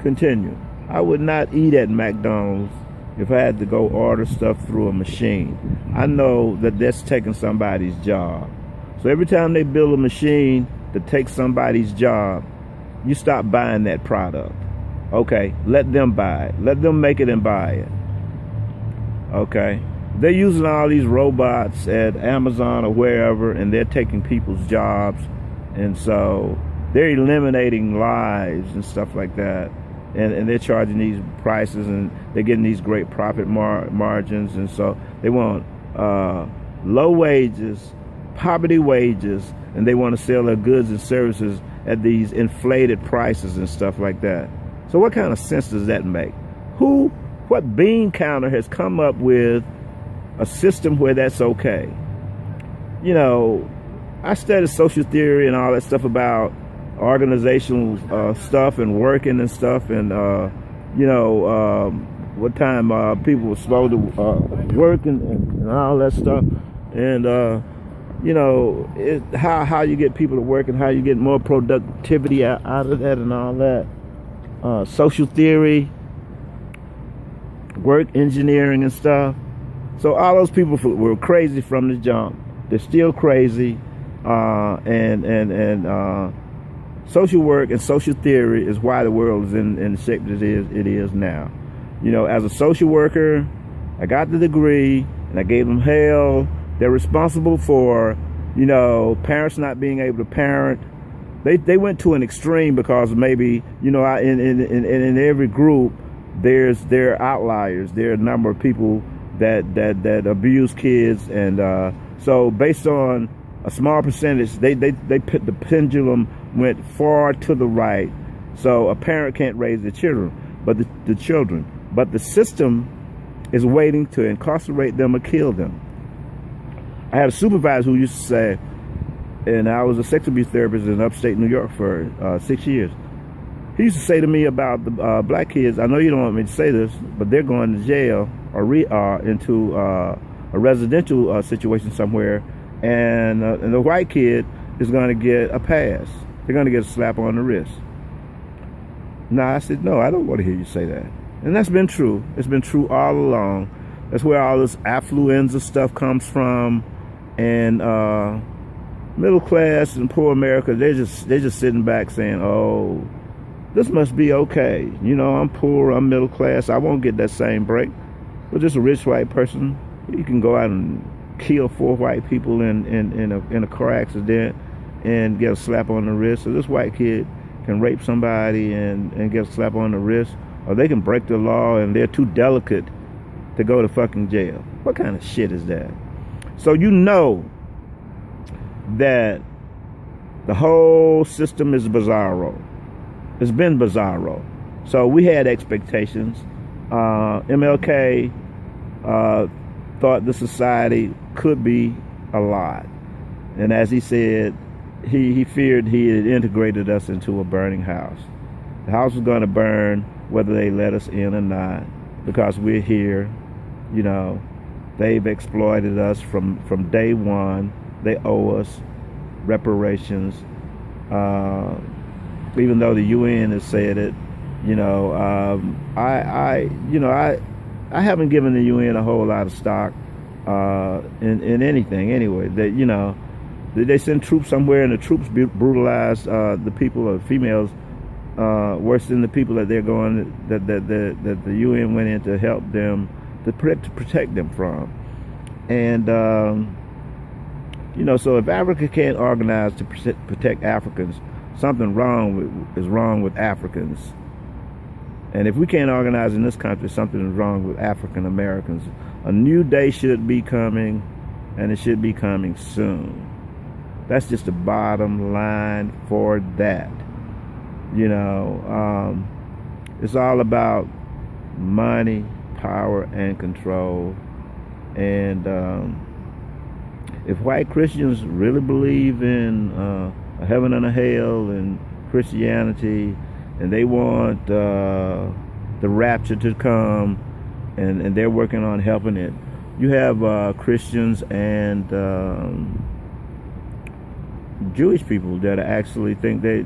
Continue. I would not eat at McDonald's if I had to go order stuff through a machine. I know that that's taking somebody's job. So every time they build a machine to take somebody's job, you stop buying that product. Okay, let them buy it. Let them make it and buy it. Okay, they're using all these robots at Amazon or wherever, and they're taking people's jobs, and so they're eliminating lives and stuff like that, and they're charging these prices, and they're getting these great profit margins, and so they want low wages, poverty wages, and they want to sell their goods and services at these inflated prices and stuff like that. So what kind of sense does that make? What bean counter has come up with a system where that's okay? You know, I studied social theory and all that stuff about organizational stuff and working and stuff, and you know, what time people were slow to work and all that stuff, and you know, how you get people to work and how you get more productivity out of that and all that. Social theory, work engineering and stuff. So all those people were crazy from the jump. They're still crazy, and social work and social theory is why the world is in the shape that it is now. You know, as a social worker, I got the degree and I gave them hell. They're responsible for, you know, parents not being able to parent. They went to an extreme because maybe, you know, in every group there are outliers. There are a number of people that abuse kids, and so based on a small percentage, they put the pendulum went far to the right. So a parent can't raise the children, but the system is waiting to incarcerate them or kill them. I had a supervisor who used to say, and I was a sex abuse therapist in upstate New York for 6 years. He used to say to me about the black kids, I know you don't want me to say this, but they're going to jail or into a residential situation somewhere, and the white kid is going to get a pass. They're going to get a slap on the wrist. Now, I said, no, I don't want to hear you say that. And that's been true. It's been true all along. That's where all this affluenza stuff comes from, and middle class and poor America, they're just sitting back saying, oh, this must be okay. You know, I'm poor, I'm middle class, I won't get that same break. But just a rich white person, you can go out and kill 4 white people in a car accident and get a slap on the wrist. So this white kid can rape somebody and get a slap on the wrist, or they can break the law and they're too delicate to go to fucking jail. What kind of shit is that? So you know that the whole system is bizarro. It's been bizarro. So we had expectations. MLK thought the society could be a lot. And as he said, he feared he had integrated us into a burning house. The house was going to burn whether they let us in or not, because we're here. You know, they've exploited us from day one. They owe us reparations. Even though the UN has said it, you know, I haven't given the UN a whole lot of stock in anything anyway. That, you know, they send troops somewhere and the troops brutalize the people or females worse than the people that they're going that the UN went in to help them to protect them from. And you know, so if Africa can't organize to protect Africans, something is wrong with Africans. And if we can't organize in this country, something is wrong with African Americans. A new day should be coming, and it should be coming soon. That's just the bottom line for that. You know, it's all about money, power, and control. And if white Christians really believe in a heaven and a hell and Christianity, and they want the rapture to come, and they're working on helping it, you have Christians and Jewish people that actually think they're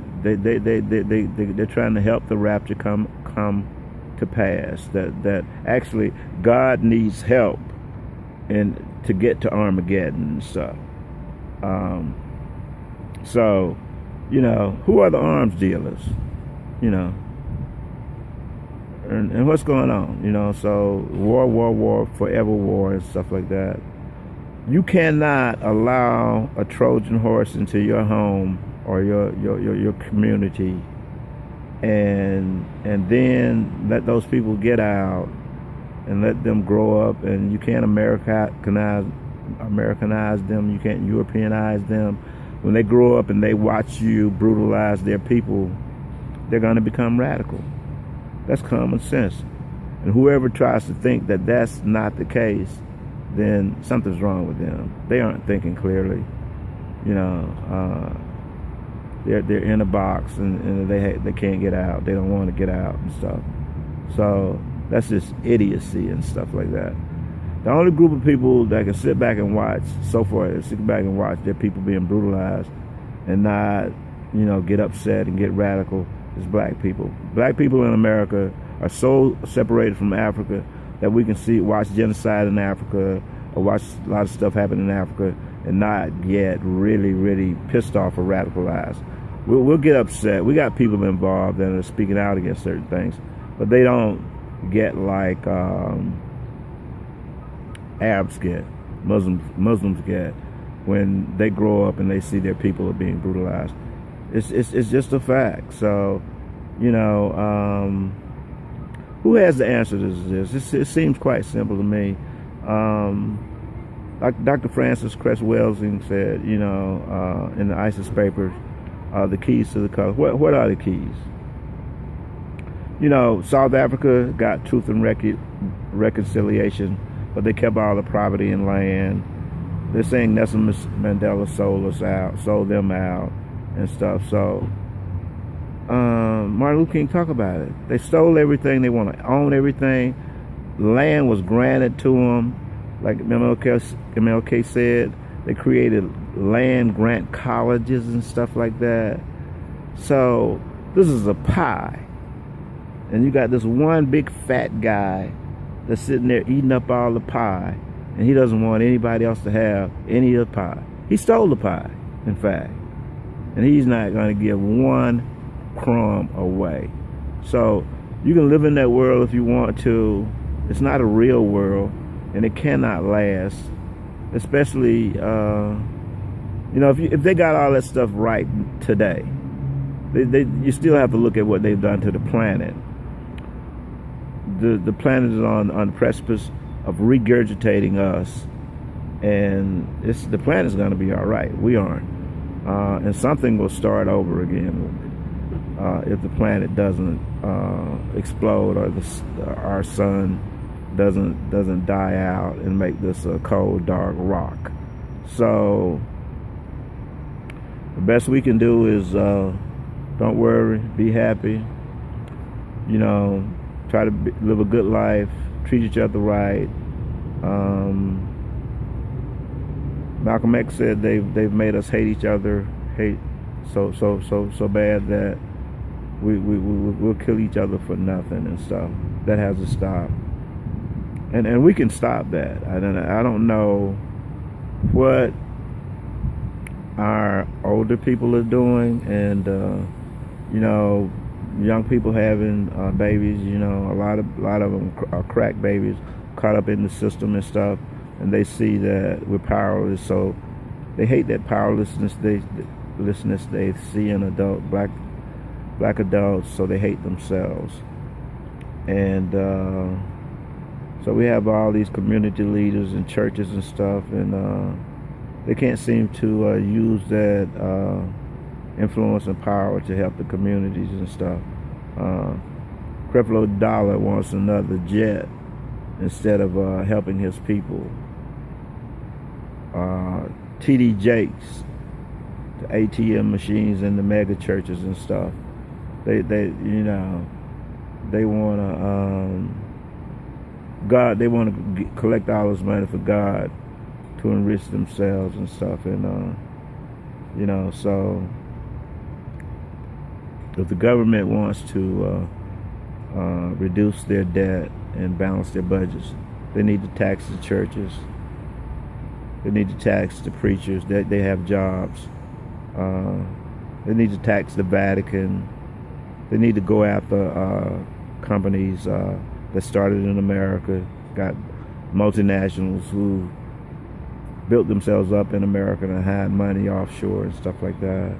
trying to help the rapture come to pass. That actually God needs help to get to Armageddon and stuff. So, who are the arms dealers? And what's going on? So war, forever war, and stuff like that. You cannot allow a Trojan horse into your home or your community, and then let those people get out and let them grow up. And you can't Americanize them. You can't Europeanize them. When they grow up and they watch you brutalize their people, they're going to become radical. That's common sense. And whoever tries to think that that's not the case, then something's wrong with them. They aren't thinking clearly. They're in a box and they can't get out. They don't want to get out and stuff. So that's just idiocy and stuff like that. The only group of people that can sit back and watch so far, sit back and watch their people being brutalized and not, get upset and get radical is black people. Black people in America are so separated from Africa that we can watch genocide in Africa or watch a lot of stuff happen in Africa and not get really, really pissed off or radicalized. We'll get upset. We got people involved that are speaking out against certain things, but they don't get like Arabs get, Muslims get when they grow up and they see their people are being brutalized. It's just a fact. So, who has the answer to this? It seems quite simple to me. Like Dr. Francis Cress Welsing said, in the ISIS papers, the keys to the color. What are the keys? South Africa got truth and reconciliation, but they kept all the property and land. They're saying Nelson Mandela sold them out and stuff. So Martin Luther King talked about it. They stole everything. They want to own everything. Land was granted to them. Like MLK said, they created land grant colleges and stuff like that. So this is a pie. And you got this one big fat guy that's sitting there eating up all the pie, and he doesn't want anybody else to have any of the pie. He stole the pie, in fact. And he's not going to give one crumb away. So you can live in that world if you want to. It's not a real world, and it cannot last. Especially, if they got all that stuff right today, you still have to look at what they've done to the planet. The planet is on the precipice of regurgitating us, and the planet's going to be all right. We aren't, and something will start over again if the planet doesn't explode, or our sun doesn't die out and make this a cold, dark rock. So the best we can do is don't worry, be happy. Try to live a good life, treat each other right. Malcolm X said they've made us hate each other, hate so bad that we'll kill each other for nothing and stuff. That has to stop, and we can stop that. I don't know what our older people are doing, and young people having babies, a lot of them are crack babies, caught up in the system and stuff, and they see that we're powerless, so they hate that powerlessness they see in black adults, so they hate themselves. And so we have all these community leaders and churches and stuff, and they can't seem to use that influence and power to help the communities and stuff. Creflo Dollar wants another jet instead of helping his people. T.D. Jakes, the ATM machines in the mega churches and stuff, they want to they want to collect all this money for God to enrich themselves and stuff, and You know, so if the government wants to reduce their debt and balance their budgets, they need to tax the churches. They need to tax the preachers. They have jobs. They need to tax the Vatican. They need to go after companies that started in America, got multinationals who built themselves up in America and had money offshore and stuff like that.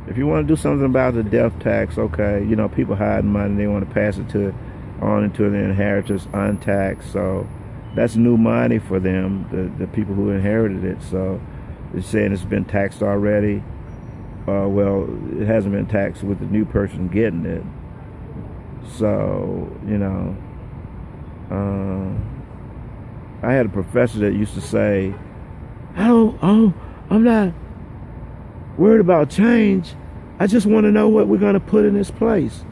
If you want to do something about the death tax, okay, you know, people hide money, they want to pass it on into their inheritors untaxed, so that's new money for them, the people who inherited it. So it's saying it's been taxed already. Well, it hasn't been taxed with the new person getting it. So, you know, I had a professor that used to say, I'm not worried about change. I just want to know what we're going to put in this place.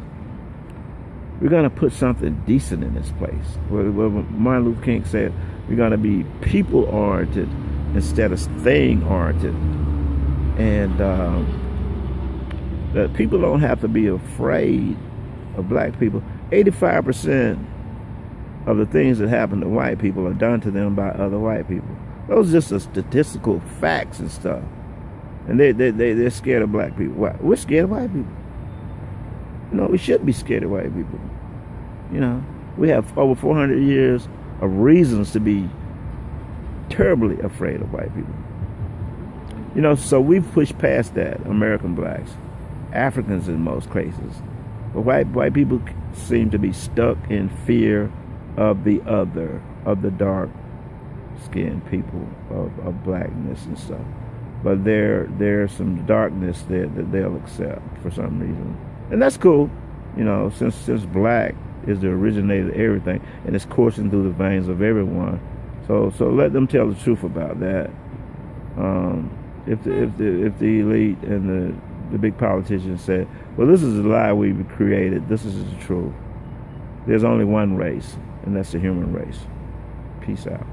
We're going to put something decent in this place. What Martin Luther King said, we're going to be people-oriented instead of thing-oriented. And that people don't have to be afraid of black people. 85% of the things that happen to white people are done to them by other white people. Those are just the statistical facts and stuff. And they're scared of black people. Why? We're scared of white people. You know, we should be scared of white people. You know, we have over 400 years of reasons to be terribly afraid of white people. You know, so we've pushed past that, American blacks, Africans in most cases. But white people seem to be stuck in fear of the other, of the dark-skinned people, of blackness and stuff. But there's some darkness there that they'll accept for some reason. And that's cool, you know, since black is the originator of everything, and it's coursing through the veins of everyone. So let them tell the truth about that. If the elite and the big politicians said, well, this is a lie we've created, this is the truth. There's only one race, and that's the human race. Peace out.